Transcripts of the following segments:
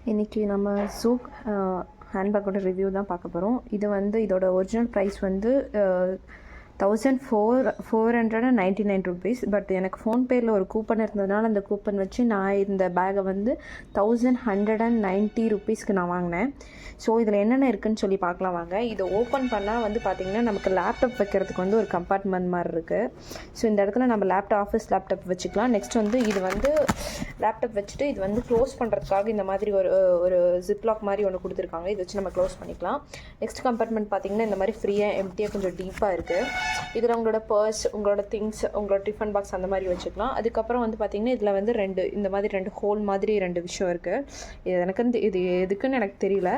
இன்றைக்கி நம்ம ஜூக் ஹேண்ட்பேக்கோட ரிவ்யூ தான் பார்க்க போகிறோம். இது வந்து இதோட ஒரிஜினல் ப்ரைஸ் வந்து 1499 ருபீஸ். பட் எனக்கு ஃபோன்பேயில் ஒரு கூப்பன் இருந்ததுனால அந்த கூப்பன் வச்சு நான் இந்த பேக்கை வந்து 1190 ருபீஸ்க்கு நான் வாங்கினேன். ஸோ இதில் என்னென்ன இருக்குதுன்னு சொல்லி பார்க்கலாம் வாங்க. இதை ஓப்பன் பண்ணால் வந்து பார்த்திங்கன்னா நமக்கு லேப்டாப் வைக்கிறதுக்கு வந்து ஒரு கம்பார்ட்மெண்ட் மாதிரி இருக்குது. ஸோ இந்த இடத்துல நம்ம ஆஃபீஸ் லேப்டாப் வச்சுக்கலாம். நெக்ஸ்ட் வந்து இது வந்து லேப்டாப் வச்சுட்டு இது வந்து க்ளோஸ் பண்ணுறதுக்காக இந்த மாதிரி ஒரு ஜிப்லாக் மாதிரி ஒன்று கொடுத்துருக்காங்க. இதை வச்சு நம்ம க்ளோஸ் பண்ணிக்கலாம். நெக்ஸ்ட் கம்பார்ட்மெண்ட் பார்த்திங்கன்னா இந்த மாதிரி ஃப்ரீயாக எம்டியாக கொஞ்சம் டீப்பாக இருக்குது. இதில் உங்களோட பர்ஸ், உங்களோட திங்ஸ், உங்களோட டிஃபன் பாக்ஸ் அந்த மாதிரி வச்சுக்கலாம். அதுக்கப்புறம் வந்து பார்த்திங்கன்னா இதில் வந்து இந்த மாதிரி ரெண்டு ஹோல் மாதிரி ரெண்டு விஷயம் இருக்குது. இது எனக்கு வந்து இது எதுக்குன்னு எனக்கு தெரியல.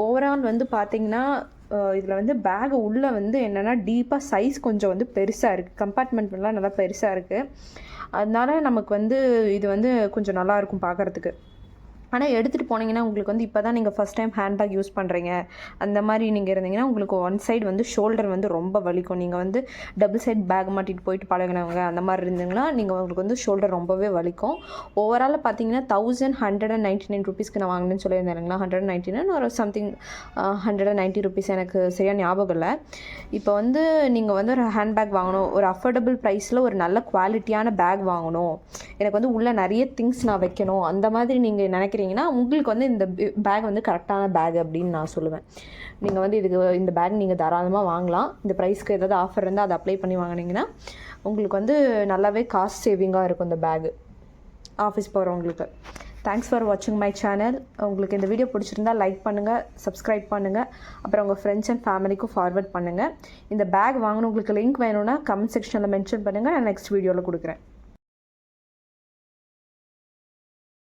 ஓவரால் வந்து பார்த்திங்கன்னா இதில் வந்து பேக் உள்ளே வந்து என்னென்னா டீப்பாக சைஸ் கொஞ்சம் வந்து பெருசாக இருக்குது. கம்பார்ட்மெண்ட்லாம் நல்லா பெருசாக இருக்குது. அதனால நமக்கு வந்து இது வந்து கொஞ்சம் நல்லாயிருக்கும் பார்க்குறதுக்கு. ஆனால் எடுத்துகிட்டு போனீங்கன்னா உங்களுக்கு வந்து இப்போ தான் நீங்கள் ஃபஸ்ட் டைம் ஹேண்ட்பேக் யூஸ் பண்ணுறீங்க அந்த மாதிரி நீங்கள் இருந்தீங்கன்னா உங்களுக்கு ஒன் சைடு வந்து ஷோல்டர் வந்து ரொம்ப வலிக்கும். நீங்கள் வந்து டபுள் சைட் பேக் மாட்டிட்டு போயிட்டு பழகினவங்க அந்த மாதிரி இருந்தீங்கன்னா உங்களுக்கு வந்து ஷோல்டர் ரொம்பவே வலிக்கும். ஓவரால் பார்த்தீங்கன்னா 1199 ருபீஸ்க்கு நான் வாங்கினேன்னு சொல்லியிருந்தேன் இல்லைங்களா. 199 ஒரு சம்திங் 190 ருபீஸ், எனக்கு சரியாக ஞாபகம் இல்லை. இப்போ வந்து நீங்கள் வந்து ஒரு ஹேண்ட்பேக் வாங்கணும், ஒரு அஃபோர்டபுள் ப்ரைஸில் ஒரு நல்ல குவாலிட்டியான பேக் வாங்கணும், எனக்கு வந்து உள்ளே நிறைய திங்ஸ் நான் வைக்கணும் அந்த மாதிரி நீங்கள் நினைக்கிறீங்கன்னா உங்களுக்கு வந்து இந்த பேக் வந்து கரெக்டான பேக் அப்படின்னு நான் சொல்லுவேன். நீங்கள் வந்து இந்த பேக் நீங்கள் தாராளமாக வாங்கலாம். இந்த ப்ரைஸ்க்கு ஏதாவது ஆஃபர் இருந்தால் அதை அப்ளை பண்ணி வாங்கினீங்கன்னா உங்களுக்கு வந்து நல்லாவே காஸ்ட் சேவிங்காக இருக்கும் இந்த பேகு ஆஃபீஸ் போகிறவங்களுக்கு. தேங்க்ஸ் ஃபார் வாட்சிங் மை சேனல். உங்களுக்கு இந்த வீடியோ பிடிச்சிருந்தா லைக் பண்ணுங்கள், சப்ஸ்கிரைப் பண்ணுங்கள், அப்புறம் உங்கள் ஃப்ரெண்ட்ஸ் அண்ட் ஃபேமிலிக்கும் ஃபார்வர்ட் பண்ணுங்கள். இந்த பேக் வாங்கணும் உங்களுக்கு லிங்க் வேணும்னா கமெண்ட் செக்ஷனில் மென்ஷன் பண்ணுங்கள். நான் நெக்ஸ்ட் வீடியோவில் கொடுக்குறேன்.